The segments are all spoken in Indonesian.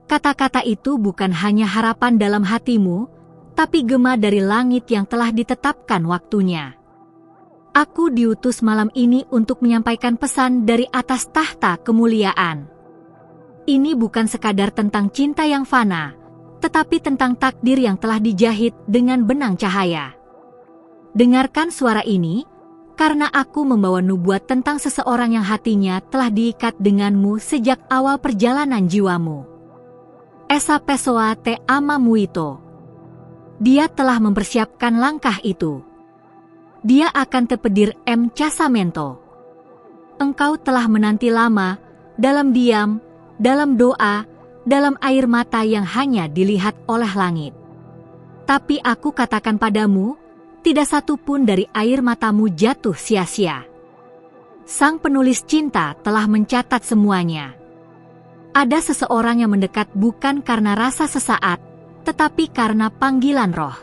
Kata-kata itu bukan hanya harapan dalam hatimu, tapi gema dari langit yang telah ditetapkan waktunya. Aku diutus malam ini untuk menyampaikan pesan dari atas tahta kemuliaan. Ini bukan sekadar tentang cinta yang fana, tetapi tentang takdir yang telah dijahit dengan benang cahaya. Dengarkan suara ini, karena aku membawa nubuat tentang seseorang yang hatinya telah diikat denganmu sejak awal perjalanan jiwamu. Esa Pessoa te ama muito. Dia telah mempersiapkan langkah itu. Dia akan tepedir casamento. Engkau telah menanti lama, dalam diam, dalam doa, dalam air mata yang hanya dilihat oleh langit. Tapi aku katakan padamu, tidak satu pun dari air matamu jatuh sia-sia. Sang penulis cinta telah mencatat semuanya. Ada seseorang yang mendekat bukan karena rasa sesaat, tetapi karena panggilan roh.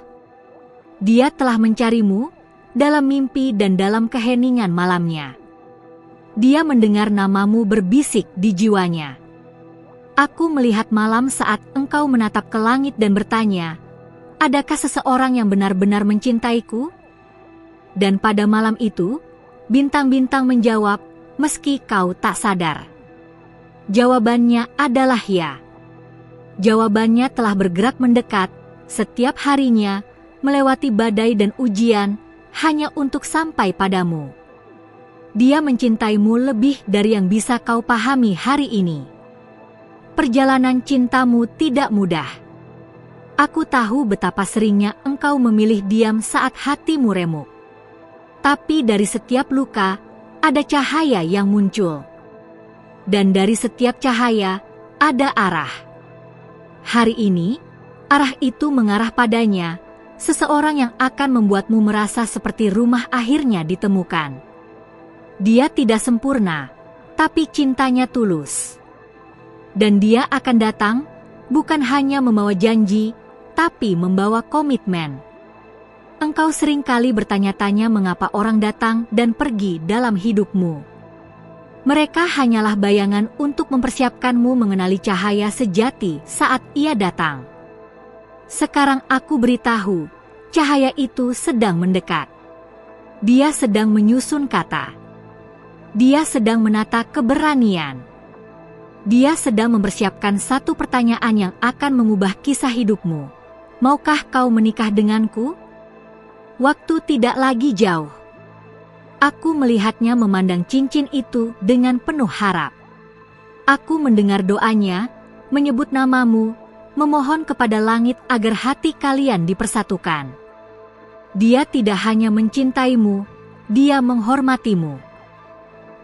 Dia telah mencarimu dalam mimpi dan dalam keheningan malamnya. Dia mendengar namamu berbisik di jiwanya. Aku melihat malam saat engkau menatap ke langit dan bertanya, adakah seseorang yang benar-benar mencintaiku? Dan pada malam itu, bintang-bintang menjawab, meski kau tak sadar. Jawabannya adalah ya. Jawabannya telah bergerak mendekat, setiap harinya, melewati badai dan ujian, hanya untuk sampai padamu. Dia mencintaimu lebih dari yang bisa kau pahami hari ini. Perjalanan cintamu tidak mudah. Aku tahu betapa seringnya engkau memilih diam saat hatimu remuk. Tapi dari setiap luka, ada cahaya yang muncul. Dan dari setiap cahaya, ada arah. Hari ini, arah itu mengarah padanya, seseorang yang akan membuatmu merasa seperti rumah akhirnya ditemukan. Dia tidak sempurna, tapi cintanya tulus. Dan dia akan datang, bukan hanya membawa janji, tapi membawa komitmen. Engkau seringkali bertanya-tanya mengapa orang datang dan pergi dalam hidupmu. Mereka hanyalah bayangan untuk mempersiapkanmu mengenali cahaya sejati saat ia datang. Sekarang aku beritahu, cahaya itu sedang mendekat. Dia sedang menyusun kata. Dia sedang menata keberanian. Dia sedang mempersiapkan satu pertanyaan yang akan mengubah kisah hidupmu. Maukah kau menikah denganku? Waktu tidak lagi jauh. Aku melihatnya memandang cincin itu dengan penuh harap. Aku mendengar doanya, menyebut namamu, memohon kepada langit agar hati kalian dipersatukan. Dia tidak hanya mencintaimu, dia menghormatimu.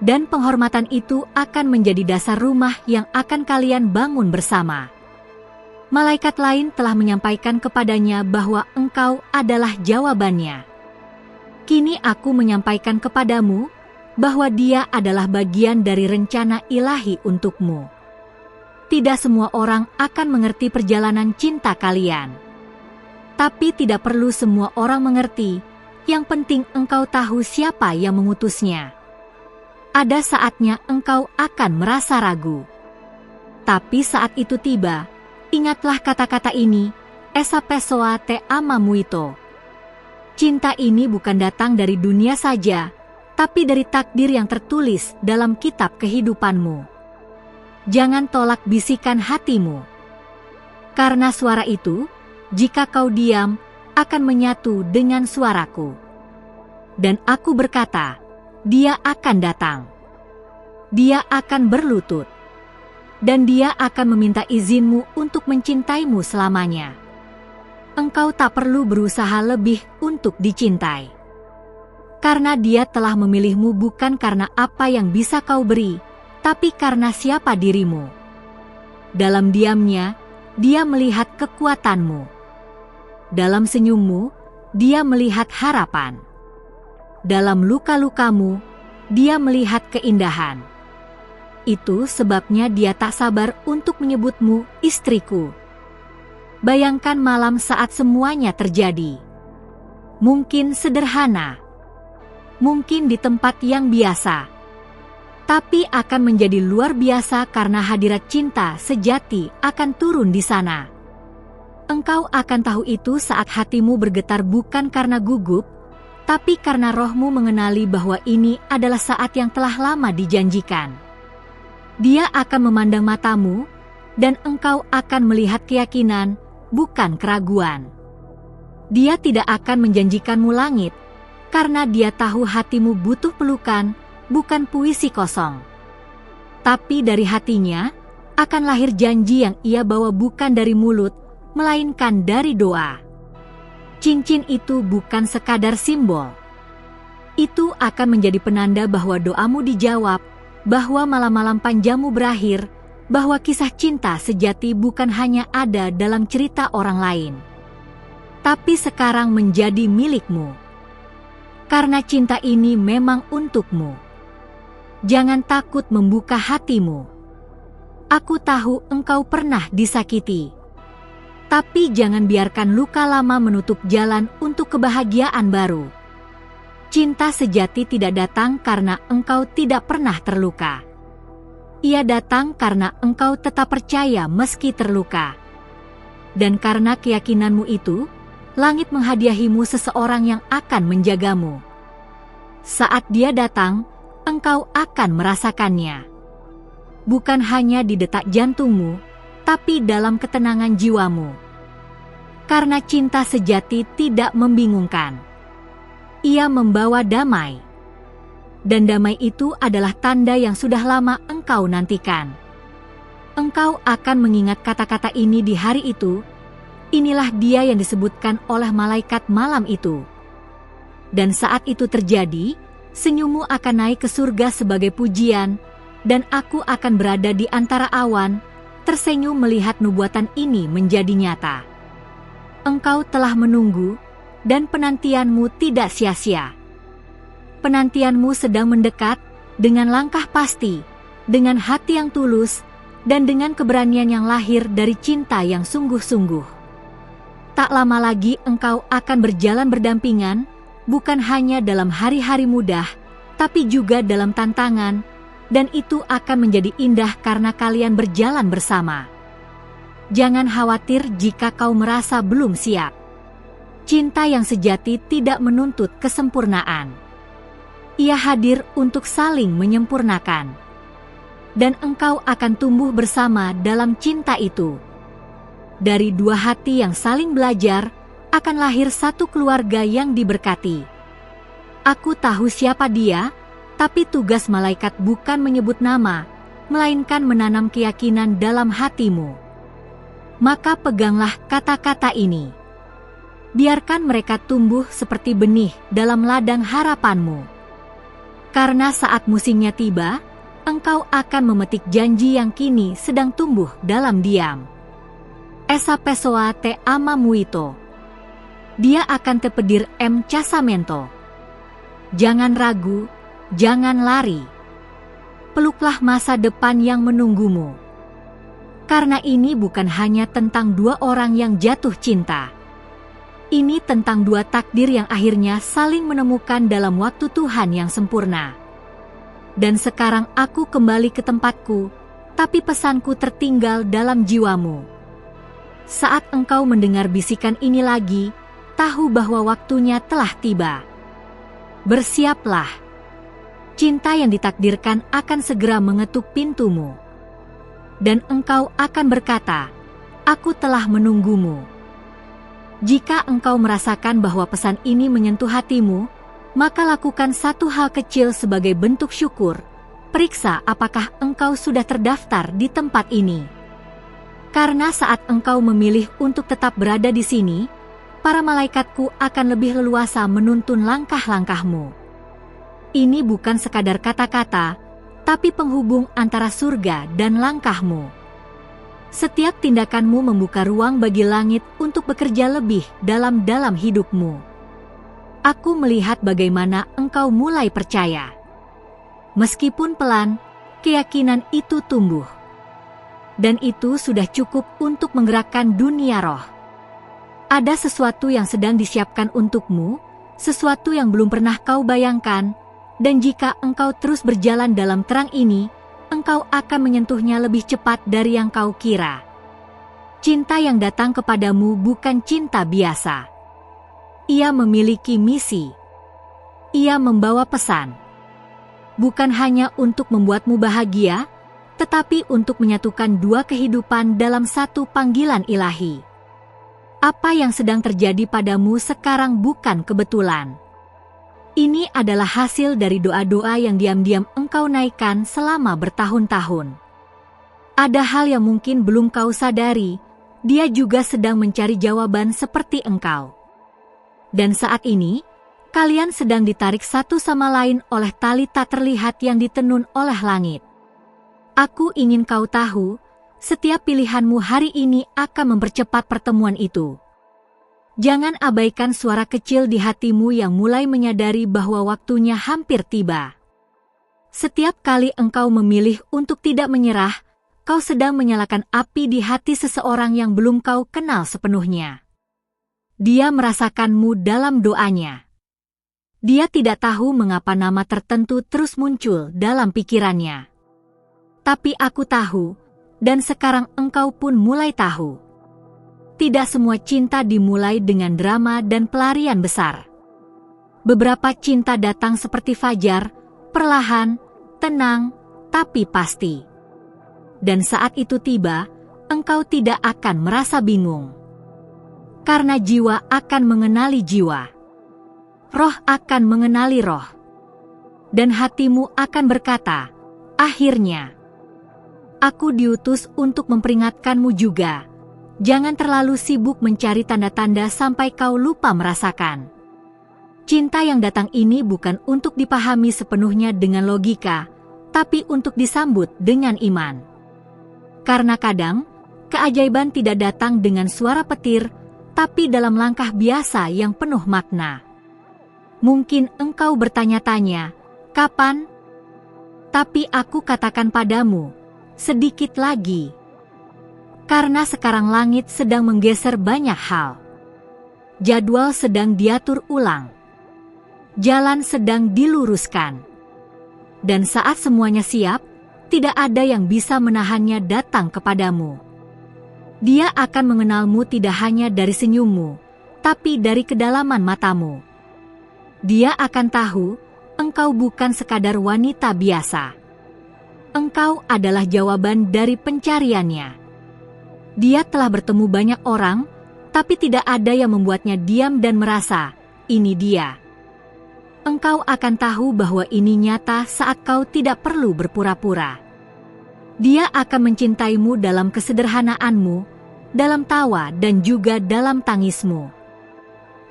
Dan penghormatan itu akan menjadi dasar rumah yang akan kalian bangun bersama. Malaikat lain telah menyampaikan kepadanya bahwa engkau adalah jawabannya. Kini aku menyampaikan kepadamu bahwa dia adalah bagian dari rencana ilahi untukmu. Tidak semua orang akan mengerti perjalanan cinta kalian. Tapi tidak perlu semua orang mengerti, yang penting engkau tahu siapa yang mengutusnya. Ada saatnya engkau akan merasa ragu. Tapi saat itu tiba, ingatlah kata-kata ini, Esa Pessoa te ama muito. Cinta ini bukan datang dari dunia saja, tapi dari takdir yang tertulis dalam kitab kehidupanmu. Jangan tolak bisikan hatimu. Karena suara itu, jika kau diam, akan menyatu dengan suaraku. Dan aku berkata, dia akan datang. Dia akan berlutut. Dan dia akan meminta izinmu untuk mencintaimu selamanya. Engkau tak perlu berusaha lebih untuk dicintai. Karena dia telah memilihmu bukan karena apa yang bisa kau beri, tapi karena siapa dirimu. Dalam diamnya, dia melihat kekuatanmu. Dalam senyummu, dia melihat harapan. Dalam luka-lukamu, dia melihat keindahan. Itu sebabnya dia tak sabar untuk menyebutmu istriku. Bayangkan malam saat semuanya terjadi. Mungkin sederhana. Mungkin di tempat yang biasa. tapi akan menjadi luar biasa karena hadirat cinta sejati akan turun di sana. Engkau akan tahu itu saat hatimu bergetar bukan karena gugup, tapi karena rohmu mengenali bahwa ini adalah saat yang telah lama dijanjikan. Dia akan memandang matamu, dan engkau akan melihat keyakinan, bukan keraguan. Dia tidak akan menjanjikanmu langit, karena dia tahu hatimu butuh pelukan, bukan puisi kosong. Tapi dari hatinya, akan lahir janji yang ia bawa bukan dari mulut, melainkan dari doa. Cincin itu bukan sekadar simbol. Itu akan menjadi penanda bahwa doamu dijawab, bahwa malam-malam panjangmu berakhir, bahwa kisah cinta sejati bukan hanya ada dalam cerita orang lain, tapi sekarang menjadi milikmu. Karena cinta ini memang untukmu. Jangan takut membuka hatimu. Aku tahu engkau pernah disakiti. Tapi jangan biarkan luka lama menutup jalan untuk kebahagiaan baru. Cinta sejati tidak datang karena engkau tidak pernah terluka. Ia datang karena engkau tetap percaya meski terluka. Dan karena keyakinanmu itu, langit menghadiahimu seseorang yang akan menjagamu. Saat dia datang, engkau akan merasakannya. Bukan hanya di detak jantungmu, tapi dalam ketenangan jiwamu. Karena cinta sejati tidak membingungkan. Ia membawa damai. Dan damai itu adalah tanda yang sudah lama engkau nantikan. Engkau akan mengingat kata-kata ini di hari itu. Inilah dia yang disebutkan oleh malaikat malam itu. Dan saat itu terjadi, senyummu akan naik ke surga sebagai pujian, dan aku akan berada di antara awan, tersenyum melihat nubuatan ini menjadi nyata. Engkau telah menunggu, dan penantianmu tidak sia-sia. Penantianmu sedang mendekat, dengan langkah pasti, dengan hati yang tulus, dan dengan keberanian yang lahir dari cinta yang sungguh-sungguh. Tak lama lagi engkau akan berjalan berdampingan, bukan hanya dalam hari-hari mudah, tapi juga dalam tantangan, dan itu akan menjadi indah karena kalian berjalan bersama. Jangan khawatir jika kau merasa belum siap. Cinta yang sejati tidak menuntut kesempurnaan. Ia hadir untuk saling menyempurnakan. Dan engkau akan tumbuh bersama dalam cinta itu. Dari dua hati yang saling belajar, akan lahir satu keluarga yang diberkati. Aku tahu siapa dia, tapi tugas malaikat bukan menyebut nama, melainkan menanam keyakinan dalam hatimu. Maka peganglah kata-kata ini. Biarkan mereka tumbuh seperti benih dalam ladang harapanmu. Karena saat musimnya tiba, engkau akan memetik janji yang kini sedang tumbuh dalam diam. Esa pessoa te ama muito. Dia akan tepedir casamento. Jangan ragu, jangan lari. Peluklah masa depan yang menunggumu. Karena ini bukan hanya tentang dua orang yang jatuh cinta. Ini tentang dua takdir yang akhirnya saling menemukan dalam waktu Tuhan yang sempurna. Dan sekarang aku kembali ke tempatku, tapi pesanku tertinggal dalam jiwamu. Saat engkau mendengar bisikan ini lagi, tahu bahwa waktunya telah tiba. Bersiaplah. Cinta yang ditakdirkan akan segera mengetuk pintumu. Dan engkau akan berkata, "Aku telah menunggumu." Jika engkau merasakan bahwa pesan ini menyentuh hatimu, maka lakukan satu hal kecil sebagai bentuk syukur. Periksa apakah engkau sudah terdaftar di tempat ini. Karena saat engkau memilih untuk tetap berada di sini, para malaikatku akan lebih leluasa menuntun langkah-langkahmu. Ini bukan sekadar kata-kata, tapi penghubung antara surga dan langkahmu. Setiap tindakanmu membuka ruang bagi langit untuk bekerja lebih dalam hidupmu. Aku melihat bagaimana engkau mulai percaya. Meskipun pelan, keyakinan itu tumbuh. Dan itu sudah cukup untuk menggerakkan dunia roh. Ada sesuatu yang sedang disiapkan untukmu, sesuatu yang belum pernah kau bayangkan, Dan jika engkau terus berjalan dalam terang ini, engkau akan menyentuhnya lebih cepat dari yang kau kira. Cinta yang datang kepadamu bukan cinta biasa. Ia memiliki misi. Ia membawa pesan. Bukan hanya untuk membuatmu bahagia, tetapi untuk menyatukan dua kehidupan dalam satu panggilan ilahi. Apa yang sedang terjadi padamu sekarang bukan kebetulan. Ini adalah hasil dari doa-doa yang diam-diam engkau naikkan selama bertahun-tahun. Ada hal yang mungkin belum kau sadari, dia juga sedang mencari jawaban seperti engkau. Dan saat ini, kalian sedang ditarik satu sama lain oleh tali tak terlihat yang ditenun oleh langit. Aku ingin kau tahu, setiap pilihanmu hari ini akan mempercepat pertemuan itu. Jangan abaikan suara kecil di hatimu yang mulai menyadari bahwa waktunya hampir tiba. Setiap kali engkau memilih untuk tidak menyerah, kau sedang menyalakan api di hati seseorang yang belum kau kenal sepenuhnya. Dia merasakanmu dalam doanya. Dia tidak tahu mengapa nama tertentu terus muncul dalam pikirannya. Tapi aku tahu, dan sekarang engkau pun mulai tahu. Tidak semua cinta dimulai dengan drama dan pelarian besar. Beberapa cinta datang seperti fajar, perlahan, tenang, tapi pasti. Dan saat itu tiba, engkau tidak akan merasa bingung. Karena jiwa akan mengenali jiwa. Roh akan mengenali roh. Dan hatimu akan berkata, akhirnya. Aku diutus untuk memperingatkanmu juga. Jangan terlalu sibuk mencari tanda-tanda sampai kau lupa merasakan. Cinta yang datang ini bukan untuk dipahami sepenuhnya dengan logika, tapi untuk disambut dengan iman. Karena kadang, keajaiban tidak datang dengan suara petir, tapi dalam langkah biasa yang penuh makna. Mungkin engkau bertanya-tanya, kapan? Tapi aku katakan padamu, sedikit lagi. Karena sekarang langit sedang menggeser banyak hal. Jadwal sedang diatur ulang. Jalan sedang diluruskan. Dan saat semuanya siap, tidak ada yang bisa menahannya datang kepadamu. Dia akan mengenalmu tidak hanya dari senyummu, tapi dari kedalaman matamu. Dia akan tahu, engkau bukan sekadar wanita biasa. Engkau adalah jawaban dari pencariannya. Dia telah bertemu banyak orang, tapi tidak ada yang membuatnya diam dan merasa, ini dia. Engkau akan tahu bahwa ini nyata saat kau tidak perlu berpura-pura. Dia akan mencintaimu dalam kesederhanaanmu, dalam tawa dan juga dalam tangismu.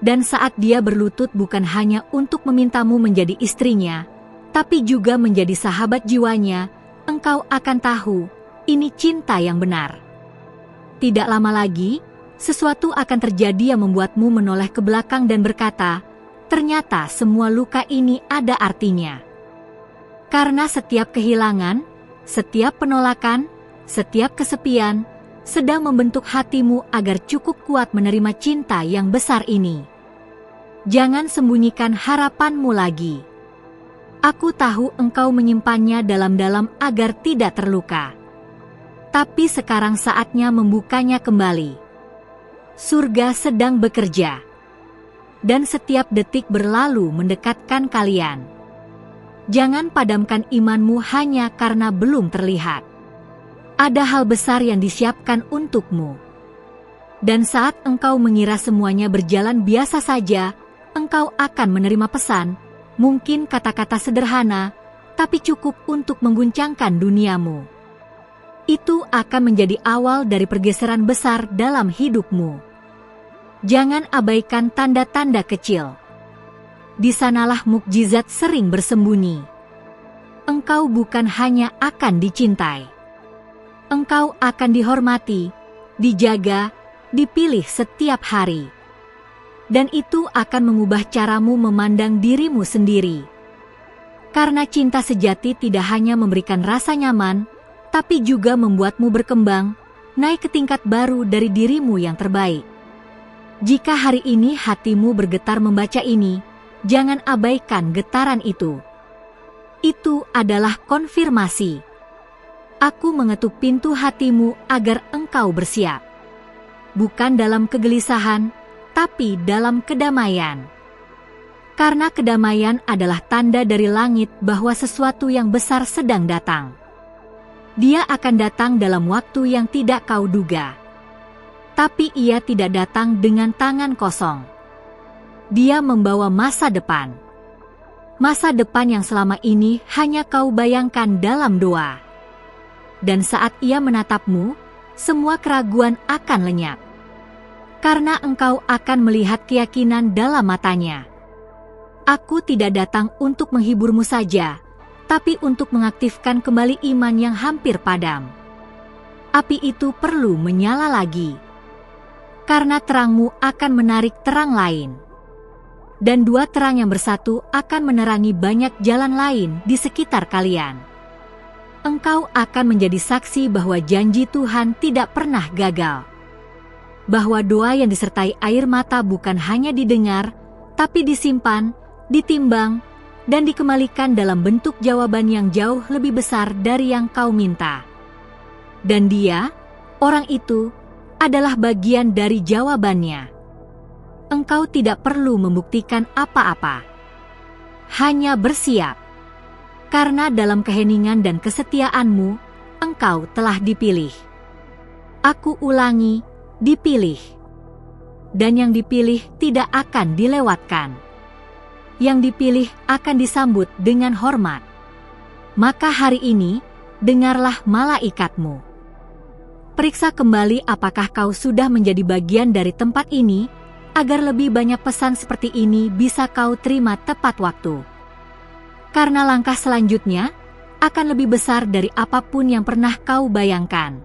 Dan saat dia berlutut bukan hanya untuk memintamu menjadi istrinya, tapi juga menjadi sahabat jiwanya, engkau akan tahu, ini cinta yang benar. Tidak lama lagi, sesuatu akan terjadi yang membuatmu menoleh ke belakang dan berkata, ternyata semua luka ini ada artinya. Karena setiap kehilangan, setiap penolakan, setiap kesepian, sedang membentuk hatimu agar cukup kuat menerima cinta yang besar ini. Jangan sembunyikan harapanmu lagi. Aku tahu engkau menyimpannya dalam-dalam agar tidak terluka. Tapi sekarang saatnya membukanya kembali. Surga sedang bekerja. Dan setiap detik berlalu mendekatkan kalian. Jangan padamkan imanmu hanya karena belum terlihat. Ada hal besar yang disiapkan untukmu. Dan saat engkau mengira semuanya berjalan biasa saja, engkau akan menerima pesan, mungkin kata-kata sederhana, tapi cukup untuk mengguncangkan duniamu. Itu akan menjadi awal dari pergeseran besar dalam hidupmu. Jangan abaikan tanda-tanda kecil. Di sanalah mukjizat sering bersembunyi. Engkau bukan hanya akan dicintai. Engkau akan dihormati, dijaga, dipilih setiap hari. Dan itu akan mengubah caramu memandang dirimu sendiri. Karena cinta sejati tidak hanya memberikan rasa nyaman, tapi juga membuatmu berkembang, naik ke tingkat baru dari dirimu yang terbaik. Jika hari ini hatimu bergetar membaca ini, jangan abaikan getaran itu. Itu adalah konfirmasi. Aku mengetuk pintu hatimu agar engkau bersiap. Bukan dalam kegelisahan, tapi dalam kedamaian. Karena kedamaian adalah tanda dari langit bahwa sesuatu yang besar sedang datang. Dia akan datang dalam waktu yang tidak kau duga. Tapi ia tidak datang dengan tangan kosong. Dia membawa masa depan. Masa depan yang selama ini hanya kau bayangkan dalam doa. Dan saat ia menatapmu, semua keraguan akan lenyap. Karena engkau akan melihat keyakinan dalam matanya. Aku tidak datang untuk menghiburmu saja, tapi untuk mengaktifkan kembali iman yang hampir padam. Api itu perlu menyala lagi. Karena terangmu akan menarik terang lain. Dan dua terang yang bersatu akan menerangi banyak jalan lain di sekitar kalian. Engkau akan menjadi saksi bahwa janji Tuhan tidak pernah gagal. Bahwa doa yang disertai air mata bukan hanya didengar, tapi disimpan, ditimbang, dan dikembalikan dalam bentuk jawaban yang jauh lebih besar dari yang kau minta. Dan dia, orang itu, adalah bagian dari jawabannya. Engkau tidak perlu membuktikan apa-apa. Hanya bersiap. Karena dalam keheningan dan kesetiaanmu, engkau telah dipilih. Aku ulangi, dipilih. Dan yang dipilih tidak akan dilewatkan. Yang dipilih akan disambut dengan hormat. Maka hari ini, dengarlah malaikatmu. Periksa kembali apakah kau sudah menjadi bagian dari tempat ini, agar lebih banyak pesan seperti ini bisa kau terima tepat waktu. Karena langkah selanjutnya akan lebih besar dari apapun yang pernah kau bayangkan.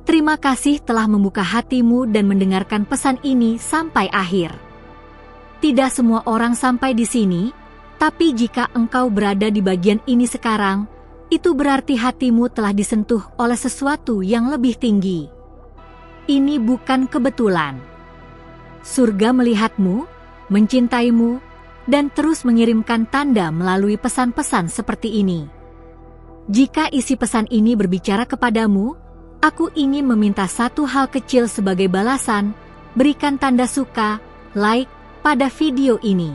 Terima kasih telah membuka hatimu dan mendengarkan pesan ini sampai akhir. Tidak semua orang sampai di sini, tapi jika engkau berada di bagian ini sekarang, itu berarti hatimu telah disentuh oleh sesuatu yang lebih tinggi. Ini bukan kebetulan. Surga melihatmu, mencintaimu, dan terus mengirimkan tanda melalui pesan-pesan seperti ini. Jika isi pesan ini berbicara kepadamu, aku ingin meminta satu hal kecil sebagai balasan, berikan tanda suka, like, pada video ini.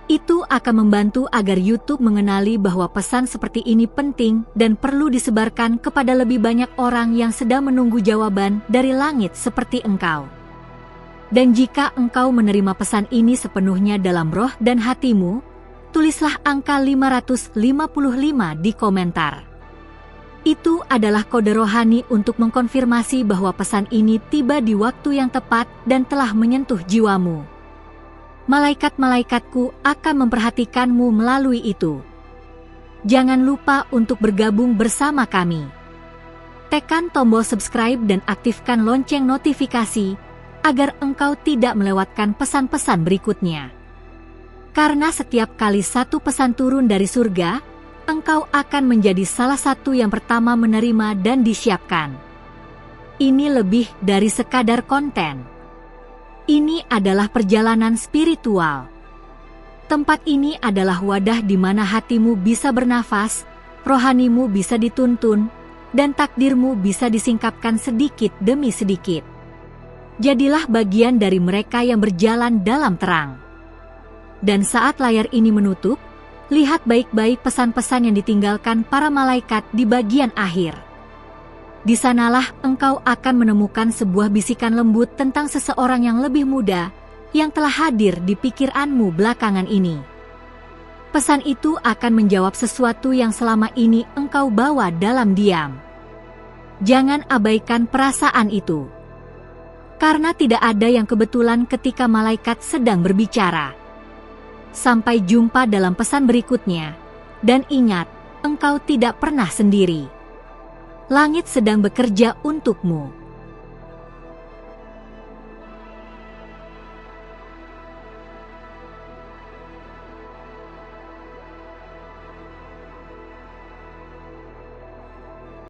Itu akan membantu agar YouTube mengenali bahwa pesan seperti ini penting dan perlu disebarkan kepada lebih banyak orang yang sedang menunggu jawaban dari langit seperti engkau. Dan jika engkau menerima pesan ini sepenuhnya dalam roh dan hatimu, tulislah angka 555 di komentar. Itu adalah kode rohani untuk mengkonfirmasi bahwa pesan ini tiba di waktu yang tepat dan telah menyentuh jiwamu. Malaikat-malaikatku akan memperhatikanmu melalui itu. Jangan lupa untuk bergabung bersama kami. Tekan tombol subscribe dan aktifkan lonceng notifikasi agar engkau tidak melewatkan pesan-pesan berikutnya. Karena setiap kali satu pesan turun dari surga, engkau akan menjadi salah satu yang pertama menerima dan disiapkan. Ini lebih dari sekadar konten. Ini adalah perjalanan spiritual. Tempat ini adalah wadah di mana hatimu bisa bernafas, rohanimu bisa dituntun, dan takdirmu bisa disingkapkan sedikit demi sedikit. Jadilah bagian dari mereka yang berjalan dalam terang. Dan saat layar ini menutup, lihat baik-baik pesan-pesan yang ditinggalkan para malaikat di bagian akhir. Di sanalah engkau akan menemukan sebuah bisikan lembut tentang seseorang yang lebih muda yang telah hadir di pikiranmu belakangan ini. Pesan itu akan menjawab sesuatu yang selama ini engkau bawa dalam diam. Jangan abaikan perasaan itu. Karena tidak ada yang kebetulan ketika malaikat sedang berbicara. Sampai jumpa dalam pesan berikutnya. Dan ingat, engkau tidak pernah sendiri. Langit sedang bekerja untukmu.